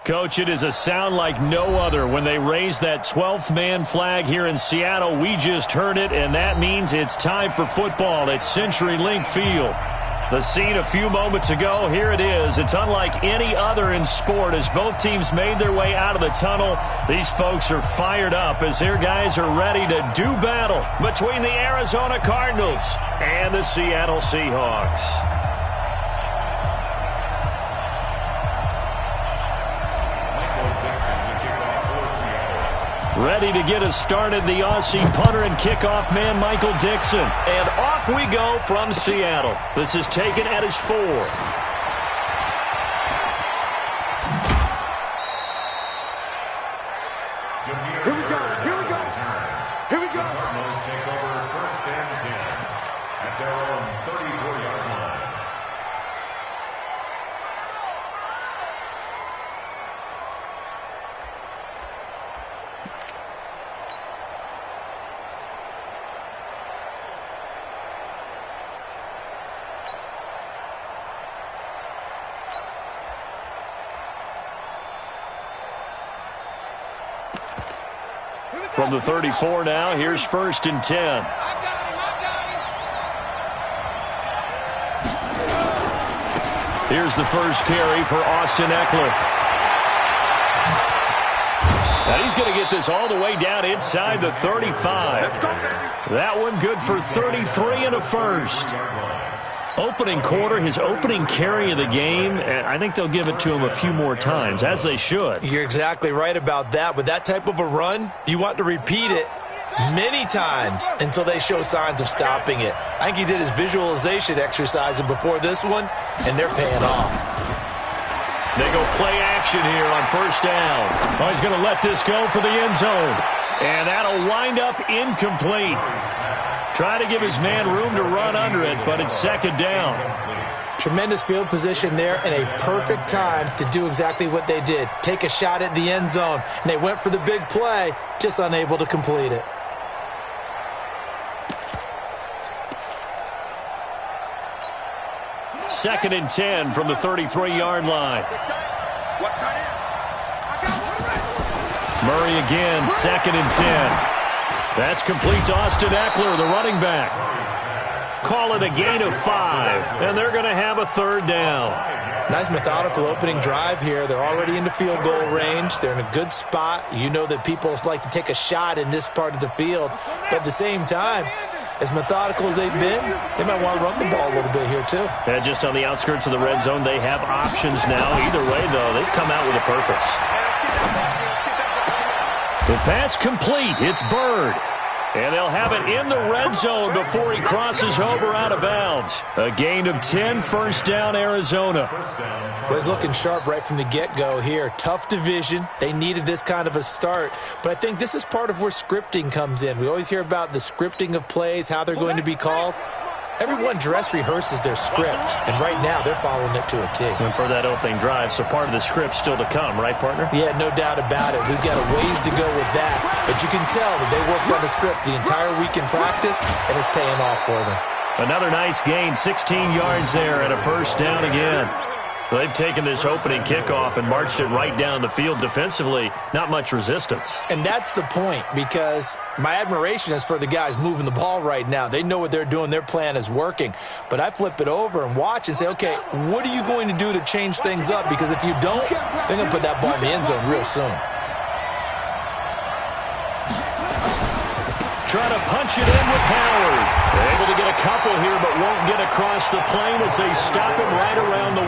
Coach, it is a sound like no other when they raise that 12th man flag here in Seattle. We just heard it, and that means it's time for football at CenturyLink Field. The scene a few moments ago, here it is. It's unlike any other in sport as both teams made their way out of the tunnel. These folks are fired up as their guys are ready to do battle between the Arizona Cardinals and the Seattle Seahawks. Ready to get us started, the Aussie punter and kickoff man, Michael Dixon. And off we go from Seattle. This is taken at his 4. Here we go. Cardinals take over 1st and 10 at their own 34-yard line. From the 34 now, here's 1st and 10. Here's the first carry for Austin Eckler. And he's going to get this all the way down inside the 35. That one good for 33 and a first. Opening quarter, his opening carry of the game, and I think they'll give it to him a few more times, as they should. You're exactly right about that. With that type of a run, you want to repeat it many times until they show signs of stopping it. I think he did his visualization exercise before this one, and they're paying off. They go play action here on 1st down. Oh, he's going to let this go for the end zone. And that'll wind up incomplete. Try to give his man room to run under it, but it's 2nd down. Tremendous field position there and a perfect time to do exactly what they did. Take a shot at the end zone. And they went for the big play, just unable to complete it. Second and 10 from the 33-yard line. Murray again, 2nd and 10. That's complete to Austin Eckler, the running back. Call it a gain of 5, and they're going to have a 3rd down. Nice methodical opening drive here. They're already into field goal range. They're in a good spot. You know that people like to take a shot in this part of the field. But at the same time, as methodical as they've been, they might want to run the ball a little bit here too. Yeah, just on the outskirts of the red zone, they have options now. Either way, though, they've come out with a purpose. The pass complete. It's Bird. And they'll have it in the red zone before he crosses over out of bounds. A gain of 10, 1st down, Arizona. Well, he's looking sharp right from the get-go here. Tough division. They needed this kind of a start. But I think this is part of where scripting comes in. We always hear about the scripting of plays, how they're going to be called. Everyone dress rehearses their script, and right now they're following it to a T. And for that opening drive, so part of the script still to come, right, partner? Yeah, no doubt about it. We've got a ways to go with that, but you can tell that they worked on the script the entire week in practice, and it's paying off for them. Another nice gain, 16 yards there, and a 1st down again. They've taken this opening kickoff and marched it right down the field defensively. Not much resistance. And that's the point, because my admiration is for the guys moving the ball right now. They know what they're doing. Their plan is working. But I flip it over and watch and say, okay, what are you going to do to change things up? Because if you don't, they're going to put that ball in the end zone real soon. Trying to punch it in with Howard. They're able to get a couple here, but won't get across the plane as they stop him right around the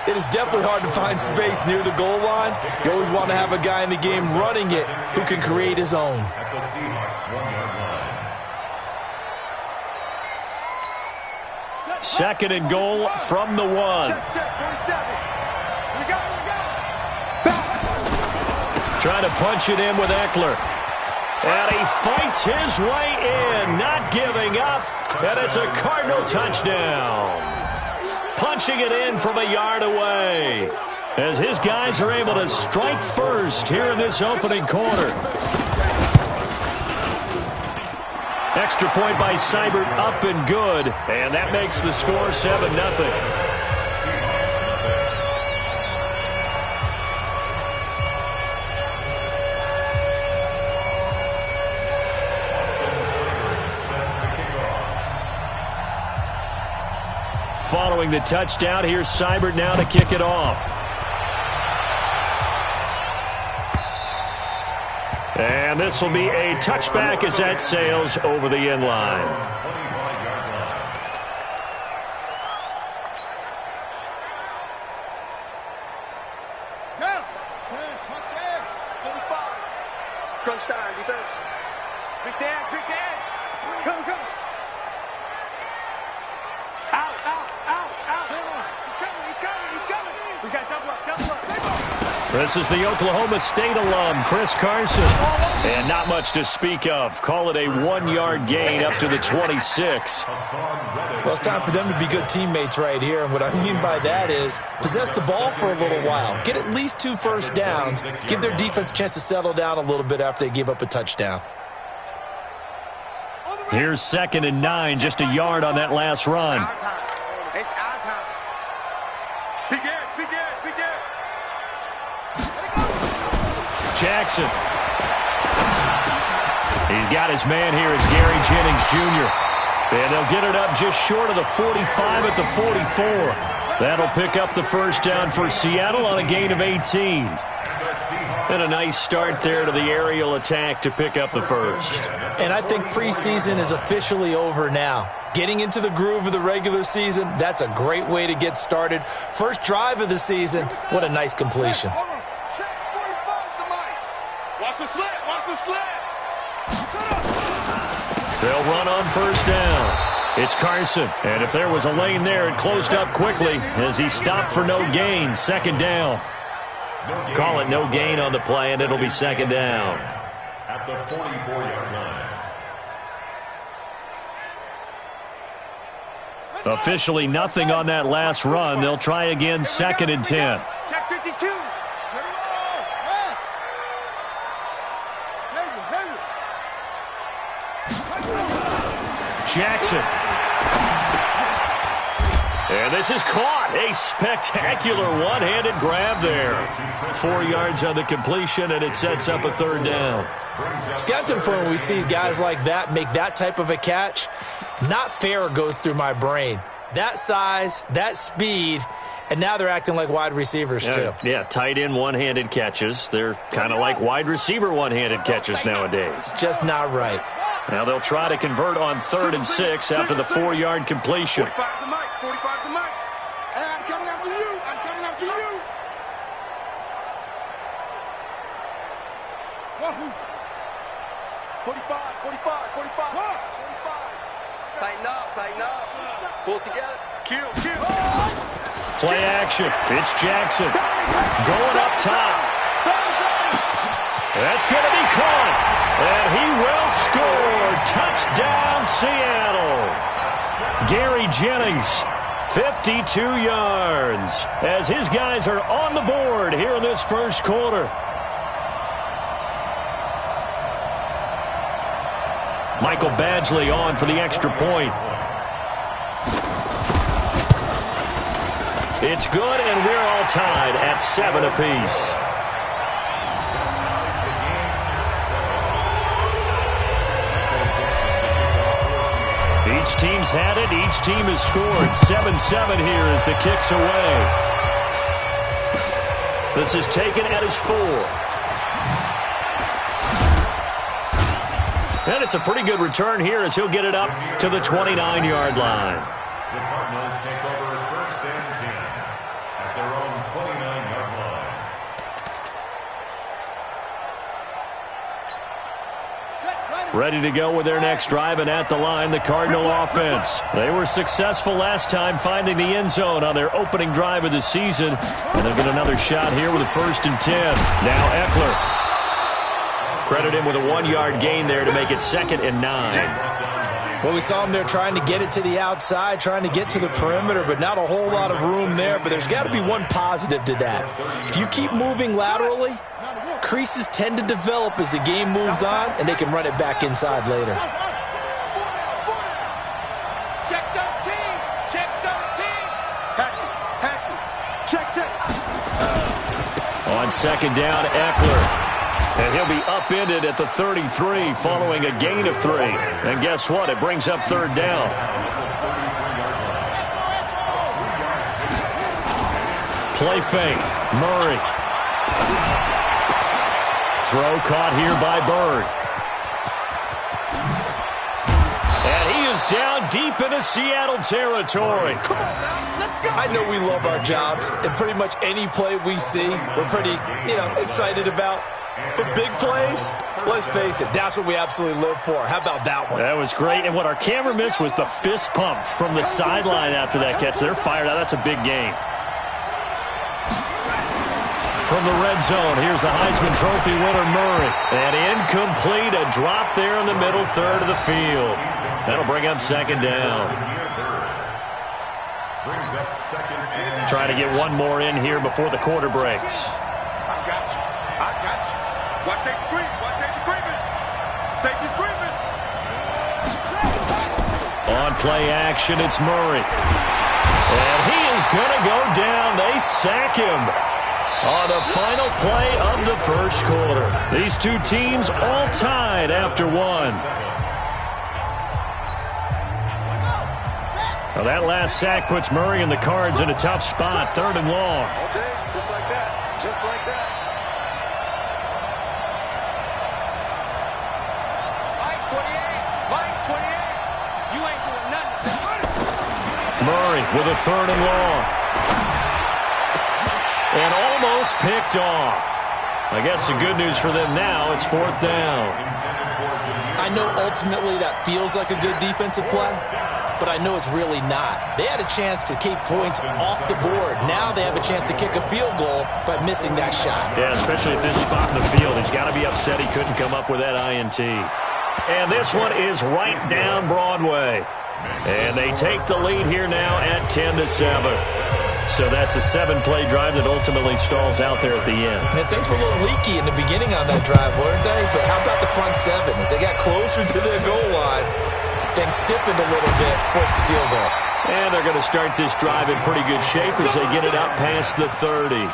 1. It is definitely hard to find space near the goal line. You always want to have a guy in the game running it who can create his own. At the Seahawks 1-yard line. 2nd and goal from the 1. Trying to punch it in with Eckler. And he fights his way in, not giving up. And it's a Cardinal touchdown. Punching it in from a yard away, as his guys are able to strike first here in this opening quarter. Extra point by Seibert, up and good. And that makes the score 7-0. Following the touchdown, here's Seibert now to kick it off. And this will be a touchback as that sails over the end line. Crunch time, defense. Big dash, big dash. Come, come. Out, out, out, out. He's coming, he's coming. We got double up, double up. This is the Oklahoma State alum, Chris Carson. And not much to speak of. Call it a 1-yard gain up to the 26. Well, it's time for them to be good teammates right here. And what I mean by that is possess the ball for a little while. Get at least 2 first downs. Give their defense a chance to settle down a little bit after they give up a touchdown. Here's 2nd and 9, just a yard on that last run. It's our time. Begin, begin, begin. Jackson. He's got his man here as Gary Jennings Jr. And they'll get it up just short of the 45 at the 44. That'll pick up the first down for Seattle on a gain of 18. And a nice start there to the aerial attack to pick up the first. And I think preseason is officially over now. Getting into the groove of the regular season, that's a great way to get started. First drive of the season, what a nice completion. Watch the slant, watch the slant. They'll run on first down. It's Carson. And if there was a lane there, it closed up quickly as he stopped for no gain. 2nd down. Call it no gain on the play, and it'll be 2nd down. At the 44-yard line. Officially nothing on that last run. They'll try again, 2nd and 10. Check 52. Jackson. And this is caught. A spectacular one-handed grab there. 4 yards on the completion, and it sets up a 3rd down. It's got to the point when we see guys like that make that type of a catch. Not fair goes through my brain. That size, that speed, and now they're acting like wide receivers too. Yeah, tight end one-handed catches. They're kind of like wide receiver one-handed catches nowadays. Just not right. Now they'll try to convert on 3rd and 6 after the 4-yard completion. 45 the mic, 45 the mic. Hey, I'm coming after you, I'm coming after you. Wahoo. 45, 45, 45, 45. Tighten up, tighten up. Pull together. Kill, kill. Play action. It's Jackson. Going up top. That's going to be caught. And he will score. Touchdown, Seattle. Gary Jennings, 52 yards, as his guys are on the board here in this first quarter. Michael Badgley on for the extra point. It's good, and we're all tied at 7 apiece. Each team's had it. Each team has scored. 7-7 here as the kick's away. This is taken at his 4. And it's a pretty good return here as he'll get it up to the 29-yard line. The Cardinals take over 1st and 10 at their own 29-yard line. Ready to go with their next drive, and at the line, the Cardinal offense. They were successful last time finding the end zone on their opening drive of the season. And they'll get another shot here with a 1st and 10. Now Eckler. Credit him with a 1-yard gain there to make it 2nd and 9. Well, we saw him there trying to get it to the outside, trying to get to the perimeter, but not a whole lot of room there. But there's got to be one positive to that. If you keep moving laterally, creases tend to develop as the game moves on, and they can run it back inside later. Check 13. Check 13. Patsy. Check. On 2nd down, Eckler. And he'll be upended at the 33 following a gain of 3. And guess what? It brings up 3rd down. Play fake. Murray. Throw caught here by Bird. And he is down deep into Seattle territory. Come on now, let's go. I know we love our jobs, and pretty much any play we see, we're pretty, excited about. The big plays, let's face it, that's what we absolutely live for. How about that one? That was great, and what our camera missed was the fist pump from the sideline after that catch. They're fired out. That's a big game. From the red zone, here's the Heisman Trophy winner, Murray. And incomplete, a drop there in the middle third of the field. That'll bring up second down. Trying to get one more in here before the quarter breaks. I got you. Watch safety creep. Watch safety creeping. Safety's creeping. On play action, it's Murray. And he is going to go down. They sack him on the final play of the first quarter. These two teams all tied after one. Now that last sack puts Murray and the Cards in a tough spot, 3rd and long. All day, just like that. Just like that. Mike 28. You ain't doing nothing. Murray with a 3rd and long. And almost picked off. I guess the good news for them now, it's 4th down. I know ultimately that feels like a good defensive play, but I know it's really not. They had a chance to keep points off the board. Now they have a chance to kick a field goal by missing that shot. Yeah, especially at this spot in the field. He's got to be upset he couldn't come up with that INT. And this one is right down Broadway. And they take the lead here now at 10-7. So that's a 7-play drive that ultimately stalls out there at the end. And things were a little leaky in the beginning on that drive, weren't they? But how about the front 7? As they got closer to the goal line, things stiffened a little bit, forced the field goal. And they're going to start this drive in pretty good shape as they get it out past the 30.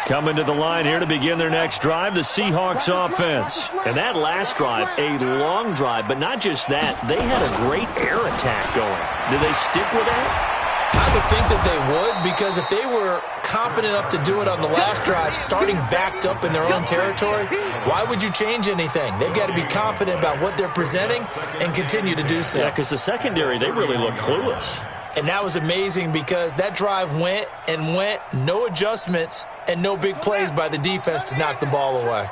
Coming to the line here to begin their next drive, the Seahawks offense. And that last drive, a long drive, but not just that. They had a great air attack going. Did they stick with that? I would think that they would, because if they were competent enough to do it on the last drive, starting backed up in their own territory, why would you change anything? They've got to be confident about what they're presenting and continue to do so. Yeah, because the secondary, they really look clueless. And that was amazing because that drive went and went, no adjustments, and no big plays by the defense to knock the ball away.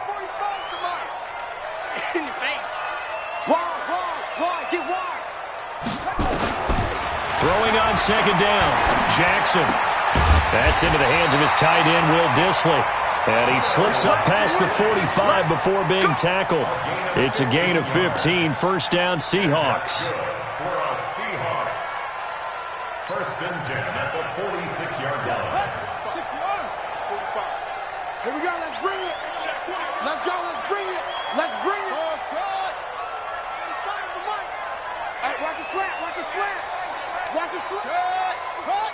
Throwing on second down, Jackson. That's into the hands of his tight end, Will Dissly. And he slips up past the 45 before being tackled. It's a gain of 15, first down Seahawks. First and 10 at the 46-yard line. Here we go, let's bring it. Let's go, let's bring it. Let's bring it. Fires the mic. Hey, watch the slant, watch the slant. Watch the slant. Cut.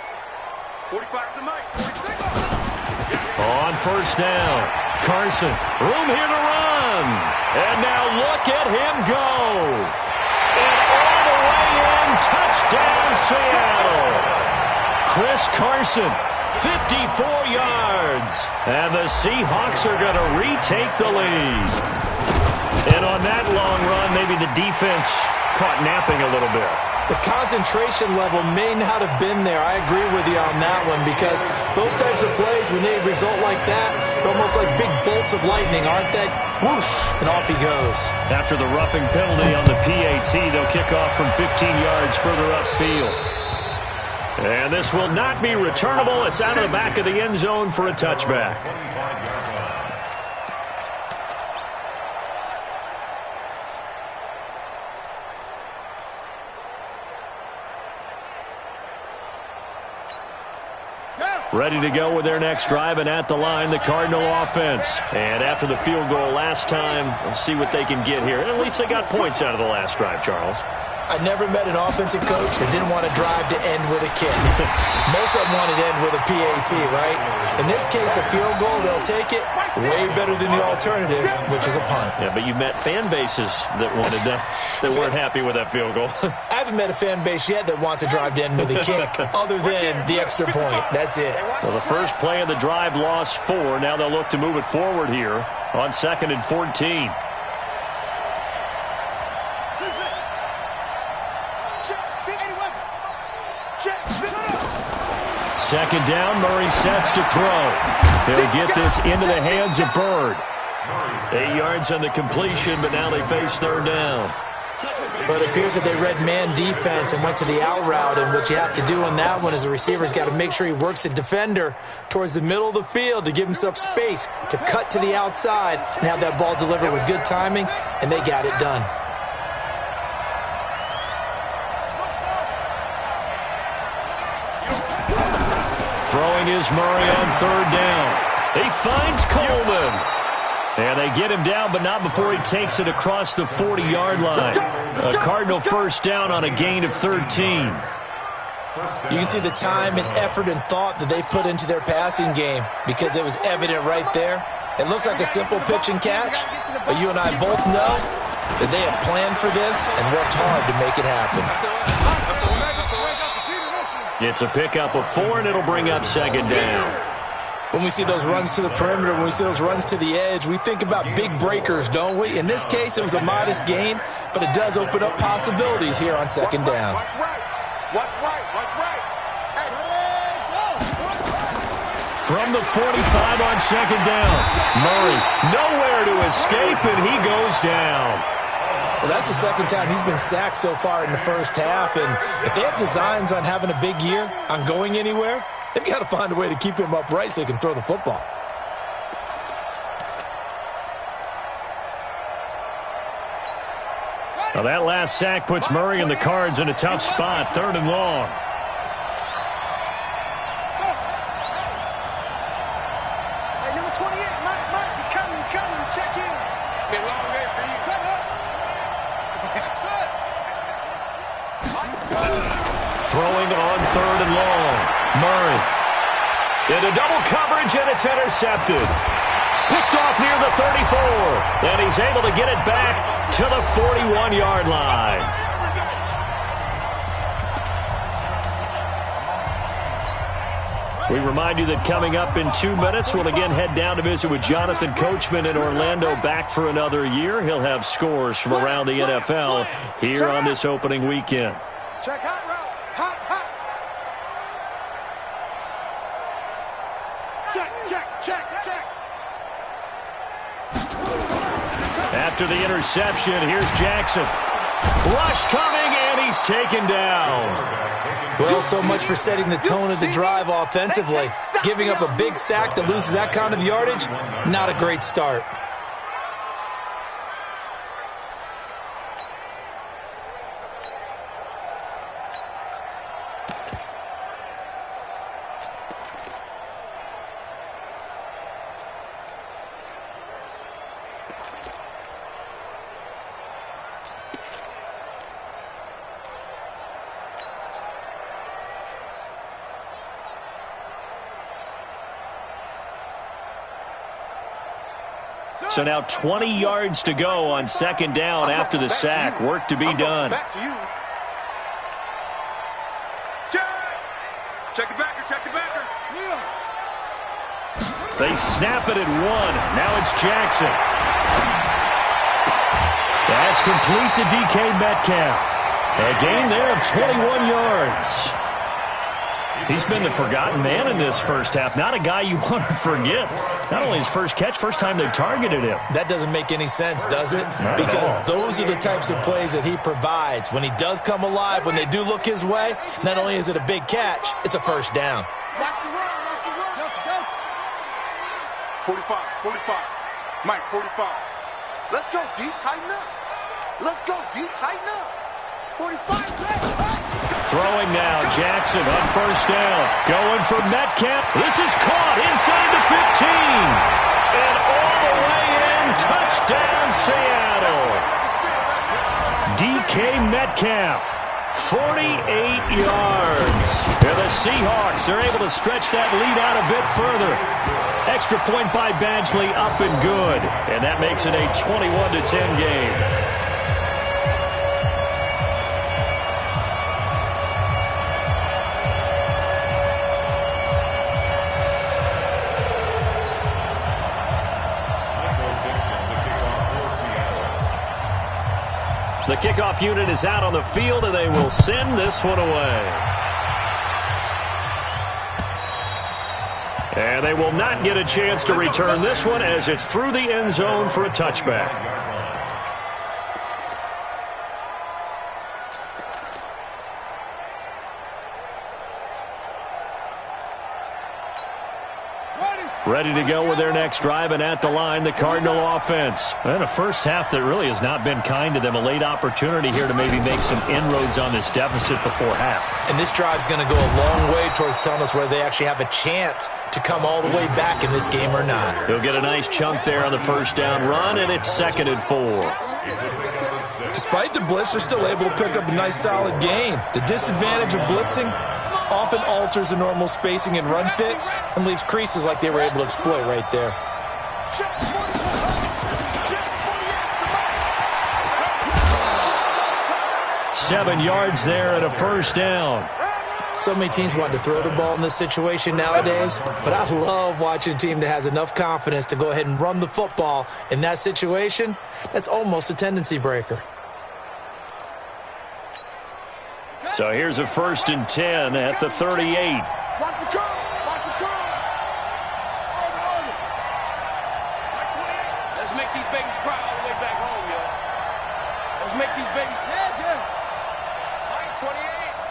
45 the mic. 46. On first down, Carson, room here to run. And now look at him go. And all the way in, touchdown Seattle. Chris Carson, 54 yards. And the Seahawks are going to retake the lead. And on that long run, maybe the defense caught napping a little bit. The concentration level may not have been there. I agree with you on that one, because those types of plays, when they result like that, they're almost like big bolts of lightning, aren't they? Whoosh, and off he goes. After the roughing penalty on the PAT, they'll kick off from 15 yards further upfield. And this will not be returnable. It's out of the back of the end zone for a touchback. Ready to go with their next drive, and at the line, the Cardinal offense. And after the field goal last time, we'll see what they can get here. At least they got points out of the last drive, Charles. I never met an offensive coach that didn't want to drive to end with a kick. Most of them wanted to end with a PAT, right? In this case, a field goal, they'll take it. Way better than the alternative, which is a punt. Yeah, but you've met fan bases that wanted that weren't happy with that field goal. I haven't met a fan base yet that wants to drive to end with a kick, other than the extra point. That's it. Well, the first play of the drive lost 4. Now they'll look to move it forward here on 2nd and 14. Second down, Murray sets to throw. He'll get this into the hands of Bird. 8 yards on the completion, but now they face 3rd down. But it appears that they read man defense and went to the out route, and what you have to do on that one is the receiver's got to make sure he works the defender towards the middle of the field to give himself space to cut to the outside and have that ball delivered with good timing, and they got it done. Throwing is Murray on 3rd down. He finds Coleman. And they get him down, but not before he takes it across the 40-yard line. A Cardinal first down on a gain of 13. You can see the time and effort and thought that they put into their passing game because it was evident right there. It looks like a simple pitch and catch, but you and I both know that they have planned for this and worked hard to make it happen. It's a pickup of 4, and it'll bring up 2nd down. When we see those runs to the perimeter, when we see those runs to the edge, we think about big breakers, don't we? In this case, it was a modest gain, but it does open up possibilities here on 2nd down. Watch right. Watch right. Watch right. From the 45 on 2nd down. Murray nowhere to escape, and he goes down. Well, that's the 2nd time he's been sacked so far in the first half, and if they have designs on having a big year, on going anywhere, they've got to find a way to keep him upright so he can throw the football. Now that last sack puts Murray and the Cards in a tough spot, 3rd and long. Hey, number 28, Mike, he's coming. Check in. It's been a long day for you. Shut up. Throwing on 3rd and long. Murray into double coverage, and it's intercepted. Picked off near the 34, and he's able to get it back to the 41-yard line. We remind you that coming up in 2 minutes, we'll again head down to visit with Jonathan Coachman in Orlando, back for another year. He'll have scores from around the NFL here on this opening weekend. Check hot route. Hot. Check. After the interception, here's Jackson. Rush coming, and he's taken down. Well, so much for setting the tone of the drive offensively. Giving up a big sack that loses that kind of yardage, not a great start. So now 20 yards to go on 2nd down after the sack. Work to be done. Back to you. Check the backer. Yeah. They snap it at 1. Now it's Jackson. That's complete to DK Metcalf. A gain there of 21 yards. He's been the forgotten man in this first half. Not a guy you want to forget. Not only his first catch, first time they've targeted him. That doesn't make any sense, does it? Not because at all. those are the types of plays that he provides. When he does come alive, when they do look his way, not only is it a big catch, it's a first down. Watch the run. Go. 45. Mike, 45. Let's go, D. Tighten up. 45. Throwing now, Jackson on first down. Going for Metcalf. This is caught inside the 15. And all the way in, touchdown Seattle. DK Metcalf. 48 yards. And the Seahawks are able to stretch that lead out a bit further. Extra point by Badgley, up and good. And that makes it a 21-10 game. The kickoff unit is out on the field, and they will send this one away. And they will not get a chance to return this one as it's through the end zone for a touchback. Ready to go with their next drive, and at the line, the Cardinal offense. And a first half that really has not been kind to them. A late opportunity here to maybe make some inroads on this deficit before half. And this drive's going to go a long way towards telling us whether they actually have a chance to come all the way back in this game or not. He'll get a nice chunk there on the first down run, and it's 2nd and 4. Despite the blitz, they're still able to pick up a nice solid gain. The disadvantage of blitzing often alters the normal spacing and run fits and leaves creases like they were able to exploit right there. Seven yards there and a first down. So many teams want to throw the ball in this situation nowadays, but I love watching a team that has enough confidence to go ahead and run the football in that situation. That's almost a tendency breaker. So here's a 1st and 10 at the 38. Watch the curl. Watch the curl. Let's make these babies cry all the way back home, yo. Let's make these babies. Yeah.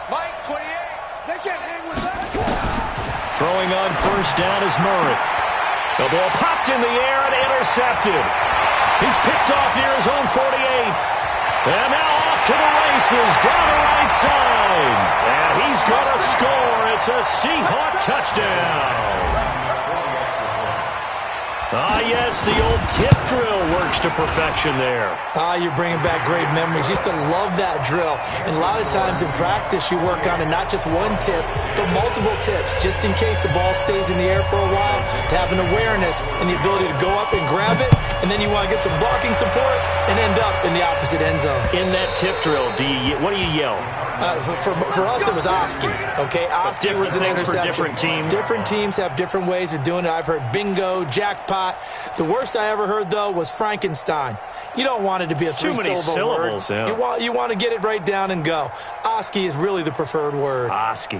Mike 28. They can't hang with that. Throwing on first down is Murray. The ball popped in the air and intercepted. He's picked off near his own 48. And now off to the races, down the right side. And he's going to score. It's a Seahawk touchdown. Yes, the old tip drill works to perfection there. You're bringing back great memories. Used to love that drill. And a lot of times in practice, you work on it, not just one tip, but multiple tips, just in case the ball stays in the air for a while, to have an awareness and the ability to go up and grab it, and then you want to get some blocking support and end up in the opposite end zone. In that tip drill, what do you yell? For us, it was Oski. Okay, Oski was an interception. For different teams. Different teams have different ways of doing it. I've heard bingo, jackpot. The worst I ever heard, though, was Frankenstein. You don't want it to be a three-syllable word. Yeah. You want to get it right down and go. Oski is really the preferred word. Oski.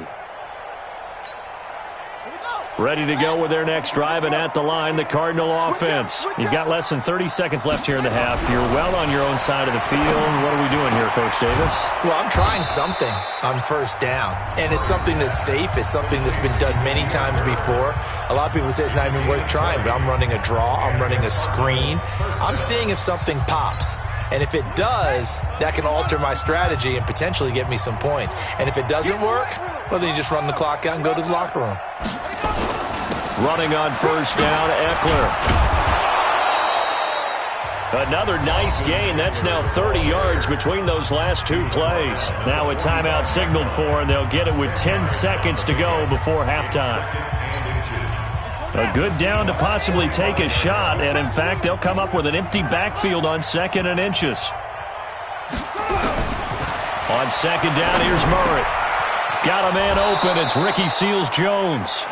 Ready to go with their next drive, and at the line, the Cardinal offense. You've got less than 30 seconds left here in the half. You're well on your own side of the field. What are we doing here, Coach Davis? Well, I'm trying something on first down, and it's something that's safe. It's something that's been done many times before. A lot of people say it's not even worth trying, but I'm running a draw. I'm running a screen. I'm seeing if something pops. And if it does, that can alter my strategy and potentially get me some points. And if it doesn't work, well, then you just run the clock out and go to the locker room. Running on first down, Eckler. Another nice gain. That's now 30 yards between those last two plays. Now a timeout signaled for, and they'll get it with 10 seconds to go before halftime. A good down to possibly take a shot, and in fact, they'll come up with an empty backfield on 2nd and inches. On 2nd down, here's Murray. Got a man open. It's Ricky Seals-Jones.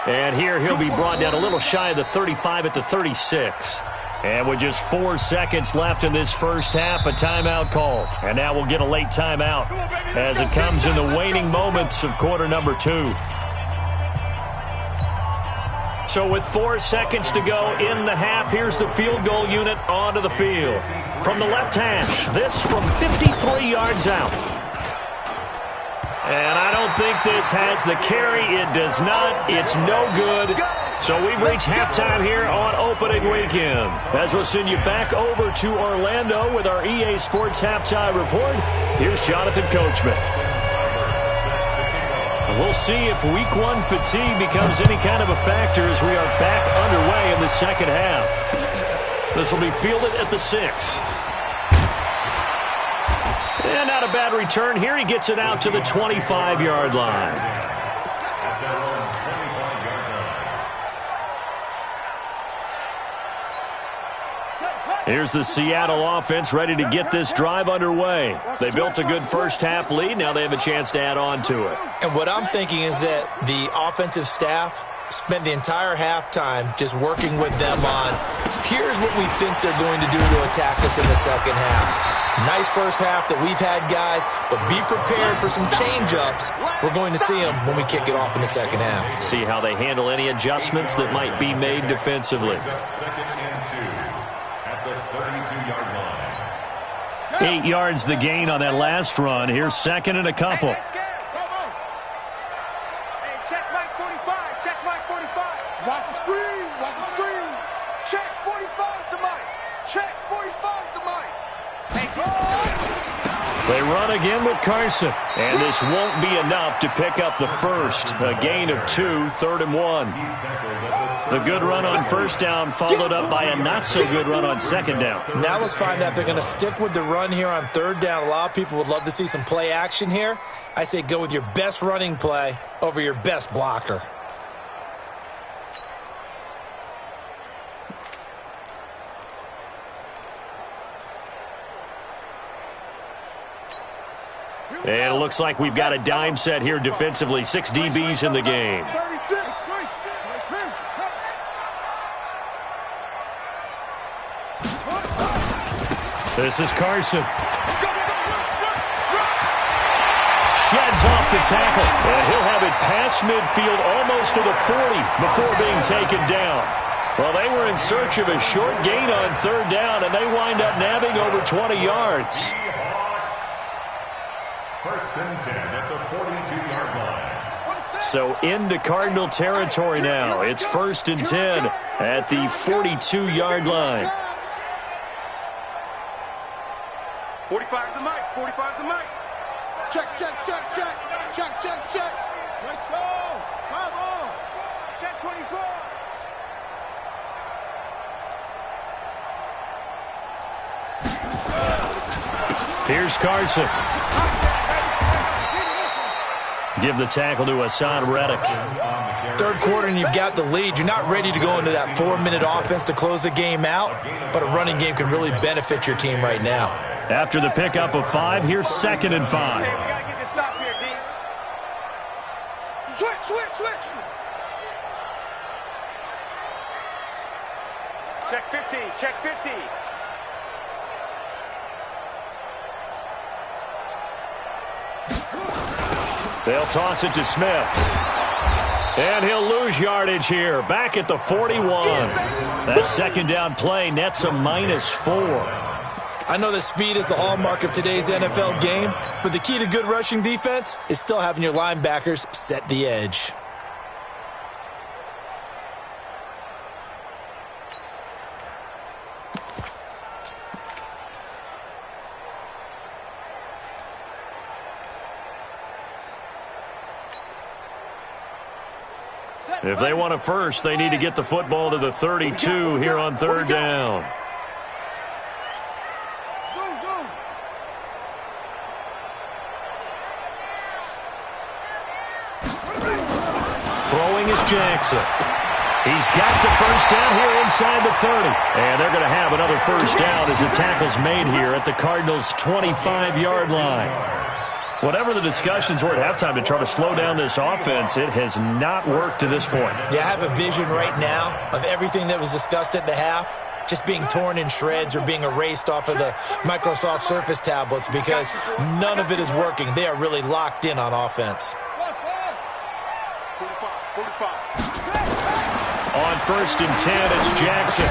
And here he'll be brought down a little shy of the 35 at the 36. And with just 4 seconds left in this first half, a timeout call. And now we'll get a late timeout as it comes in the waning moments of quarter number 2. So with 4 seconds to go in the half, here's the field goal unit onto the field. From the left hash, this from 53 yards out. And I don't think this has the carry. It does not. It's no good. So we've reached halftime here on opening weekend. As we'll send you back over to Orlando with our EA Sports Halftime Report, here's Jonathan Coachman. We'll see if Week 1 fatigue becomes any kind of a factor as we are back underway in the second half. This will be fielded at the 6. And not a bad return here. He gets it out to the 25-yard line. At their own 25-yard line. Here's the Seattle offense ready to get this drive underway. They built a good first-half lead. Now they have a chance to add on to it. And what I'm thinking is that the offensive staff spent the entire halftime just working with them on, here's what we think they're going to do to attack us in the second half. Nice first half that we've had, guys, but be prepared for some change-ups. We're going to see them when we kick it off in the second half. See how they handle any adjustments that might be made defensively. Second and 2 at the 32-yard line. 8 yards the gain on that last run. Here's second and a couple. Hey, check Mike 45. Check Mike 45. Watch the screen. Watch the screen. Check 45 to Mike. Check 45 to Mike. They run again with Carson. And this won't be enough to pick up the first. A gain of 2, 3rd and 1. The good run on first down followed up by a not-so-good run on second down. Now let's find out if they're going to stick with the run here on third down. A lot of people would love to see some play action here. I say go with your best running play over your best blocker. And it looks like we've got a dime set here defensively. 6 DBs in the game. 36. This is Carson. Sheds off the tackle. And he'll have it past midfield almost to the 40 before being taken down. Well, they were in search of a short gain on third down, and they wind up nabbing over 20 yards. First and 10 at the 42-yard line. So into Cardinal territory now. It's first and 10 at the 42-yard line. 45 to Mike. 45 to Mike. Check, check, check, check. Check, check, check. Let's go. Come on. Check 24. Here's Carson. Give the tackle to Hassan Reddick. Third quarter and you've got the lead. You're not ready to go into that 4-minute offense to close the game out, but a running game can really benefit your team right now. After the pickup of 5, here's second and 5. Hey, we got to get this stop here, D. Switch, switch, switch. Check 50. Check 50. They'll toss it to Smith. And he'll lose yardage here. Back at the 41. That second down play nets a -4. I know that speed is the hallmark of today's NFL game, but the key to good rushing defense is still having your linebackers set the edge. If they want a first, they need to get the football to the 32 here on third down. Throwing is Jackson. He's got the first down here inside the 30. And they're going to have another first down as the tackle's made here at the Cardinals' 25-yard line. Whatever the discussions were at halftime to try to slow down this offense, it has not worked to this point. Yeah, I have a vision right now of everything that was discussed at the half just being torn in shreds or being erased off of the Microsoft Surface tablets because none of it is working. They are really locked in on offense. 45. On first and 10, it's Jackson.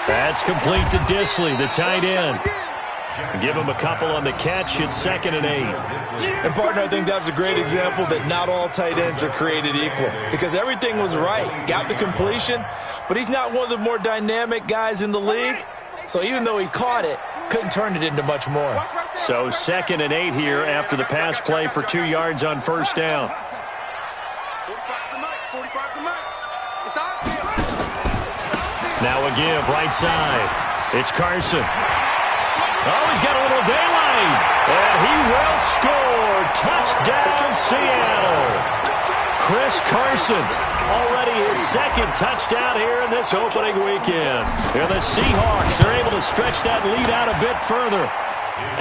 That's complete to Disley, the tight end. Give him a couple on the catch. It's second and 8. And, partner, I think that's a great example that not all tight ends are created equal because everything was right. Got the completion, but he's not one of the more dynamic guys in the league. So even though he caught it, couldn't turn it into much more. So second and 8 here after the pass play for 2 yards on first down. 45 to Mike. 45 to Mike. It's out here. Now a give right side. It's Carson. Oh, he's got a little daylight. And he will score. Touchdown, Seattle. Chris Carson, already his second touchdown here in this opening weekend. And the Seahawks are able to stretch that lead out a bit further.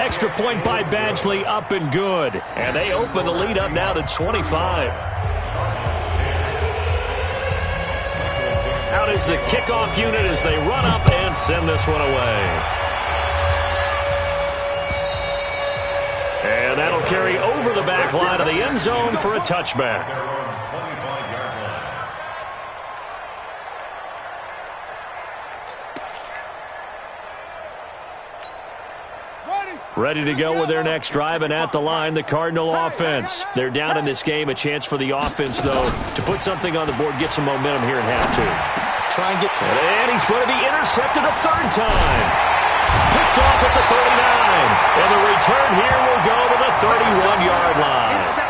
Extra point by Badgley, up and good. And they open the lead up now to 25. Out is the kickoff unit as they run up and send this one away. And that'll carry over the back line of the end zone for a touchback. Ready to go with their next drive, and at the line, the Cardinal offense. They're down in this game. A chance for the offense, though, to put something on the board, get some momentum here at half two. Try and get... And he's going to be intercepted a third time. Picked off at the 39. And the return here will go to the 31-yard line.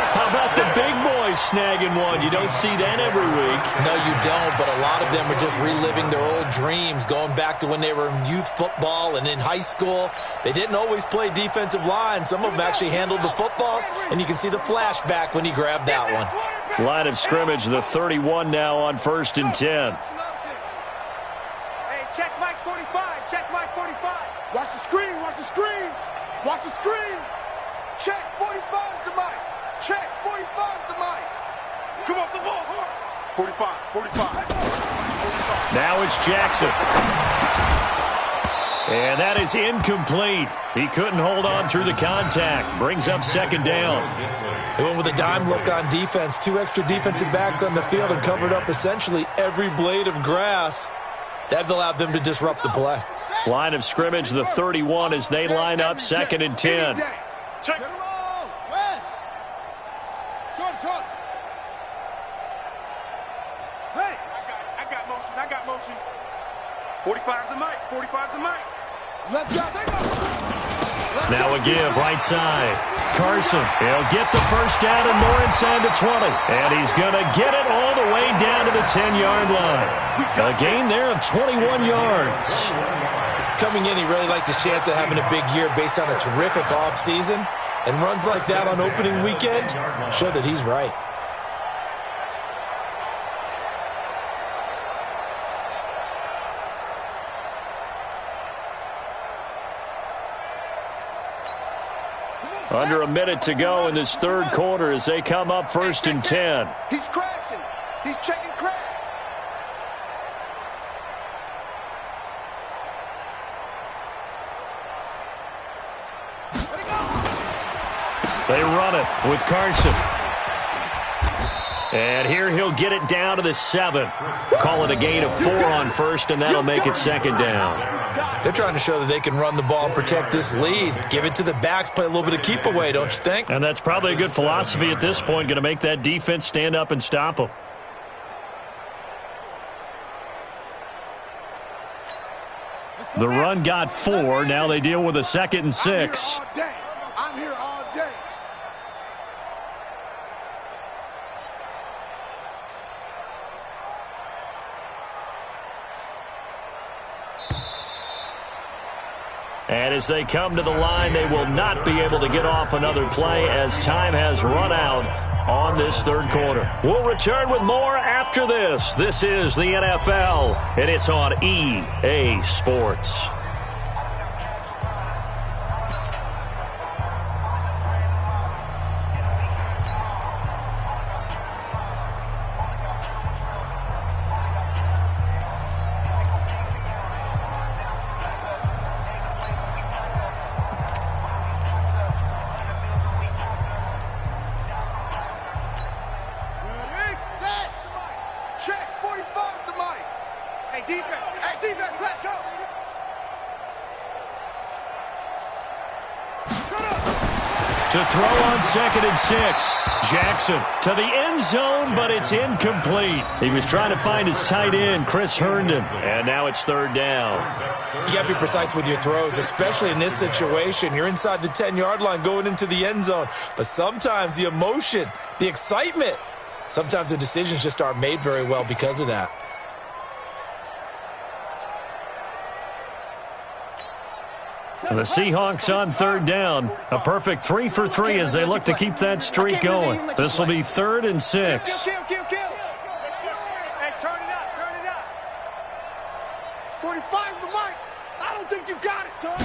How about the big boys snagging one? You don't see that every week. No, you don't, but a lot of them are just reliving their old dreams, going back to when they were in youth football and in high school. They didn't always play defensive line. Some of them actually handled the football, and you can see the flashback when he grabbed that one. Line of scrimmage, the 31 now on 1st and 10. Hey, check Mike 45. Check Mike 45. Watch the screen. Watch the screen. Watch the screen. Check 45 to Mike. Check 45 to Mike. Come off the ball. 45. 45. Now it's Jackson. And that is incomplete. He couldn't hold on through the contact. Brings up second down. They went with a dime look on defense. 2 extra defensive backs on the field and covered up essentially every blade of grass. That allowed them to disrupt the play. Line of scrimmage, the 31 as they line up 2nd and 10. Check. Short. Hey, I got motion. I got motion. 45's the mic. 45's the mic. Let's go. Now a give, right side. Carson, he'll get the first down and more inside the 20. And he's going to get it all the way down to the 10-yard line. A gain there of 21 yards. Coming in, he really liked his chance of having a big year based on a terrific offseason. And runs like that on opening weekend show that he's right. Under a minute to go in this third quarter as they come up 1st and 10. He's crashing. He's checking crash. They run it with Carson. And here he'll get it down to the 7. Call it a gain of 4 on 1st, and that'll make it 2nd down. They're trying to show that they can run the ball and protect this lead. Give it to the backs, play a little bit of keep away, don't you think? And that's probably a good philosophy at this point, going to make that defense stand up and stop them. The run got 4. Now they deal with a 2nd and 6. I'm here all day. And as they come to the line, they will not be able to get off another play as time has run out on this third quarter. We'll return with more after this. This is the NFL, and it's on EA Sports. To throw on 2nd and 6. Jackson to the end zone, but it's incomplete. He was trying to find his tight end, Chris Herndon. And now it's 3rd down. You got to be precise with your throws, especially in this situation. You're inside the 10-yard line going into the end zone. But sometimes the emotion, the excitement, sometimes the decisions just aren't made very well because of that. The Seahawks on third down. A perfect 3 for 3 as they look to keep that streak going. This will be 3rd and 6. Hey, turn it up, turn it up. 45's the mic. I don't think you got it, son.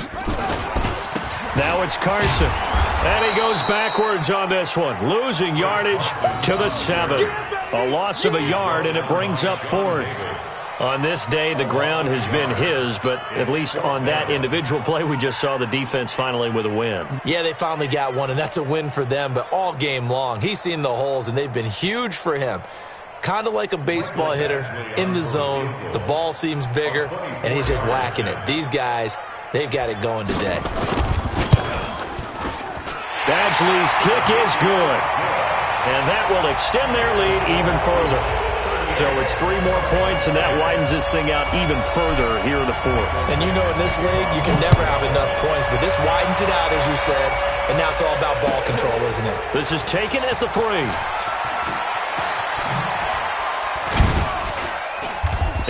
Now it's Carson. And he goes backwards on this one. Losing yardage to the 7. A loss of a yard, and it brings up 4th. On this day, the ground has been his, but at least on that individual play, we just saw the defense finally with a win. Yeah, they finally got one, and that's a win for them, but all game long, he's seen the holes, and they've been huge for him. Kind of like a baseball hitter in the zone. The ball seems bigger, and he's just whacking it. These guys, they've got it going today. Badgley's kick is good, and that will extend their lead even further. So it's 3 more points, and that widens this thing out even further here in the 4th. And you know in this league, you can never have enough points, but this widens it out, as you said, and now it's all about ball control, isn't it? This is taken at the 3.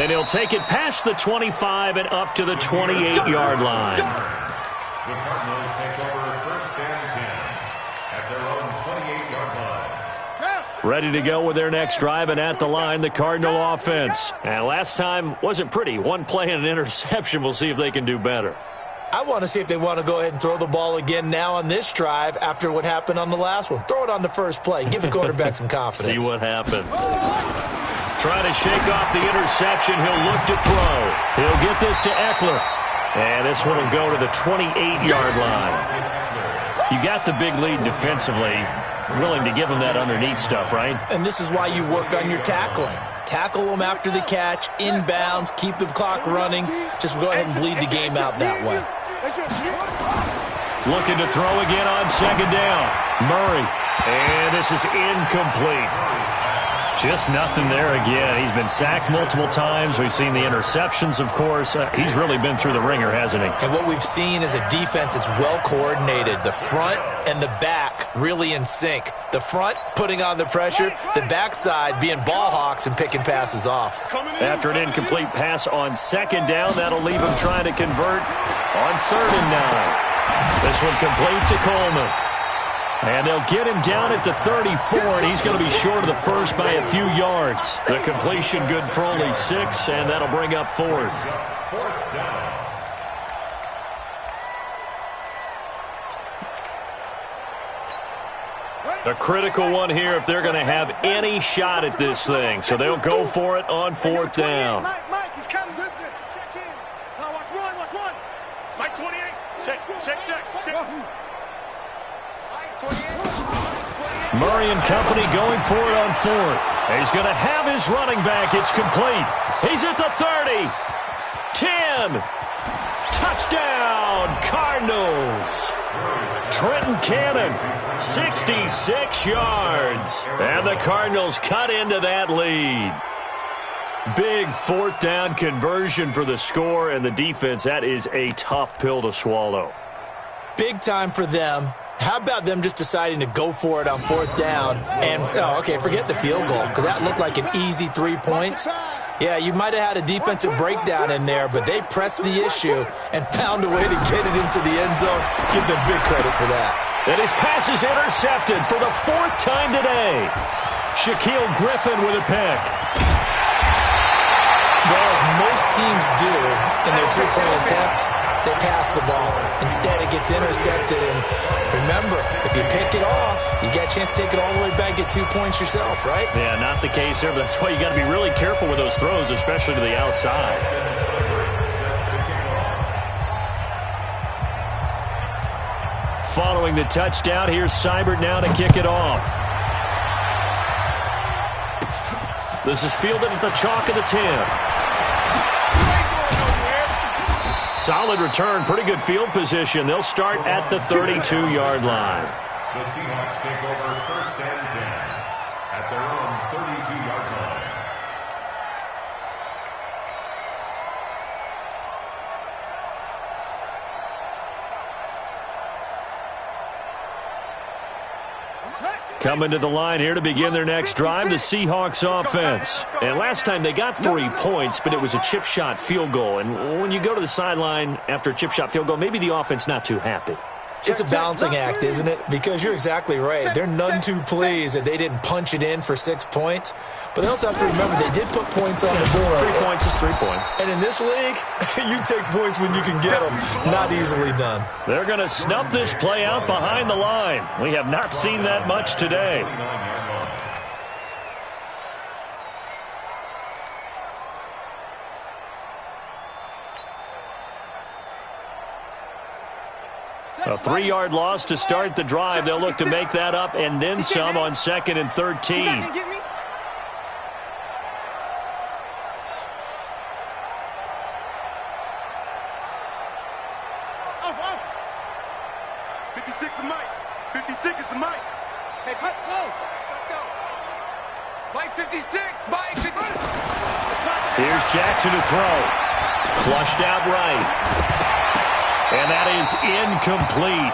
And he'll take it past the 25 and up to the 28-yard line. The Cardinals take over 1st and 10 at their own 28-yard line. Ready to go with their next drive, and at the line, the Cardinal offense. And last time wasn't pretty. 1 play and an interception. We'll see if they can do better. I want to see if they want to go ahead and throw the ball again now on this drive after what happened on the last one. Throw it on the first play. Give the quarterback some confidence. See what happens. Trying to shake off the interception. He'll look to throw. He'll get this to Eckler. And this one will go to the 28-yard line. You got the big lead defensively. Willing to give them that underneath stuff, right? And this is why you work on your tackling. Tackle them after the catch, inbounds, keep the clock running. Just go ahead and bleed the game out that way. Looking to throw again on 2nd down. Murray. And this is incomplete. Just nothing there again. He's been sacked multiple times. We've seen the interceptions, of course. He's really been through the ringer, hasn't he? And what we've seen is a defense that's well coordinated. The front and the back really in sync. The front putting on the pressure, the backside being ball hawks and picking passes off. After an incomplete pass on 2nd down, that'll leave him trying to convert on 3rd and 9. This one complete to Coleman. And they'll get him down at the 34, and he's going to be short of the first by a few yards. The completion good for only 6, and that'll bring up 4th. 4th down. A critical one here if they're going to have any shot at this thing. So they'll go for it on 4th down. Mike, he's coming. Check in. Now watch run. Mike 28. Check. Murray and company going for it on 4th. He's going to have his running back. It's complete. He's at the 30. 10. Touchdown, Cardinals. Trenton Cannon, 66 yards. And the Cardinals cut into that lead. Big 4th down conversion for the score, and the defense, that is a tough pill to swallow. Big time for them. How about them just deciding to go for it on 4th down? And, forget the field goal, because that looked like an easy 3 points. Yeah, you might have had a defensive breakdown in there, but they pressed the issue and found a way to get it into the end zone. Give them big credit for that. And his pass is intercepted for the 4th time today. Shaquille Griffin with a pick. Well, as most teams do in their 2-point attempt, they pass the ball. Instead, it gets intercepted. And remember, if you pick it off, you got a chance to take it all the way back, get 2 points yourself, right? Yeah, not the case there, but that's why you got to be really careful with those throws, especially to the outside. Following the touchdown, here's Seibert now to kick it off. This is fielded at the chalk of the 10. Solid return, pretty good field position. They'll start at the 32-yard line. The Seahawks take over 1st and 10 at their own 32-yard line. Coming to the line here to begin their next drive, the Seahawks offense. And last time they got 3 points, but it was a chip shot field goal. And when you go to the sideline after a chip shot field goal, maybe the offense not too happy. It's a balancing act, isn't it? Because you're exactly right. They're none too pleased that they didn't punch it in for 6 points. But they also have to remember they did put points on the board. 3 points is 3 points. And in this league, you take points when you can get them. Not easily done. They're going to snuff this play out behind the line. We have not seen that much today. A 3-yard loss to start the drive. They'll look to make that up and then some on 2nd and 13. Off. 56 is Mike. 56 is the Mike. Hey, go. Let's go. Mike 56. Mike 56. Here's Jackson to throw. Flushed out right. And that is incomplete.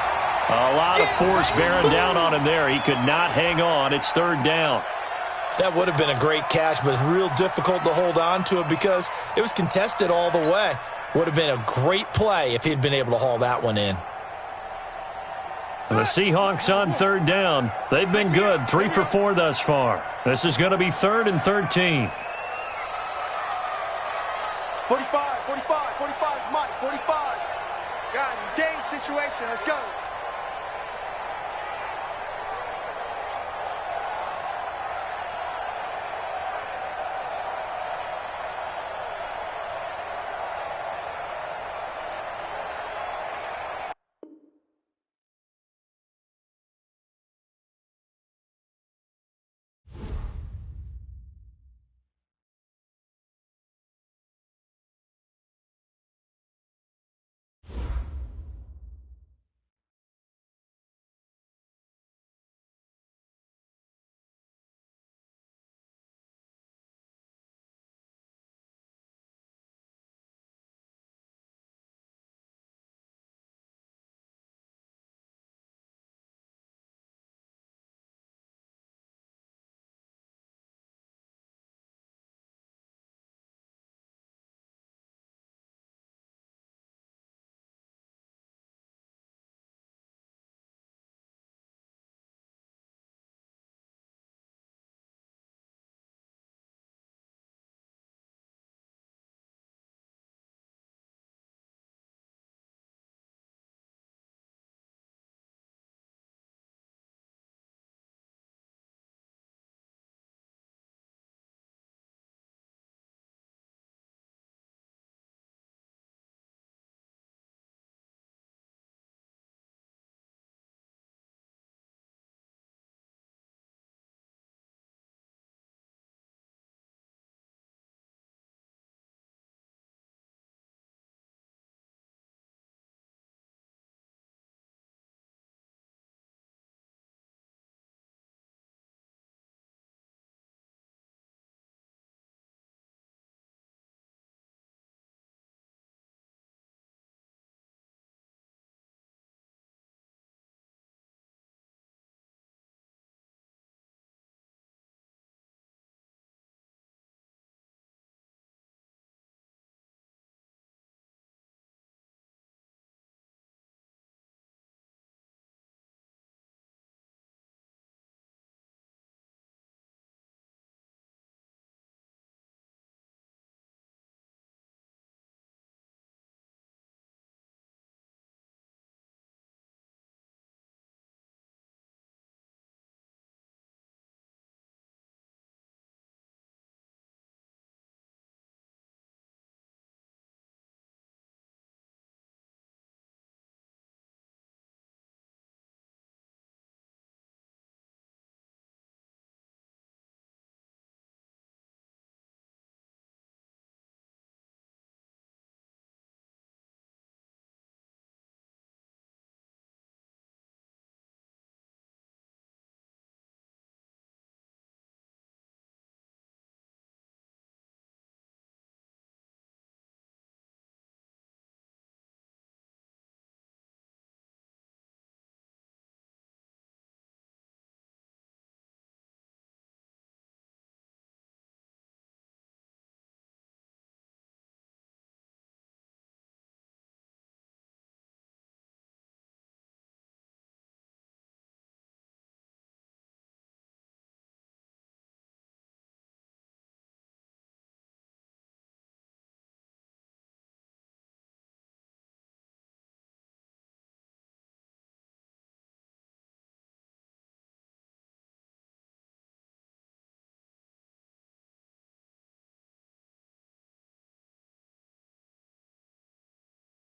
A lot of force bearing down on him there. He could not hang on. It's 3rd down. That would have been a great catch, but it's real difficult to hold on to it because it was contested all the way. Would have been a great play if he'd been able to haul that one in. The Seahawks on 3rd down. They've been good, 3 for 4 thus far. This is going to be 3rd and 13. 45, Mike, 45. Guys, it's game situation. Let's go.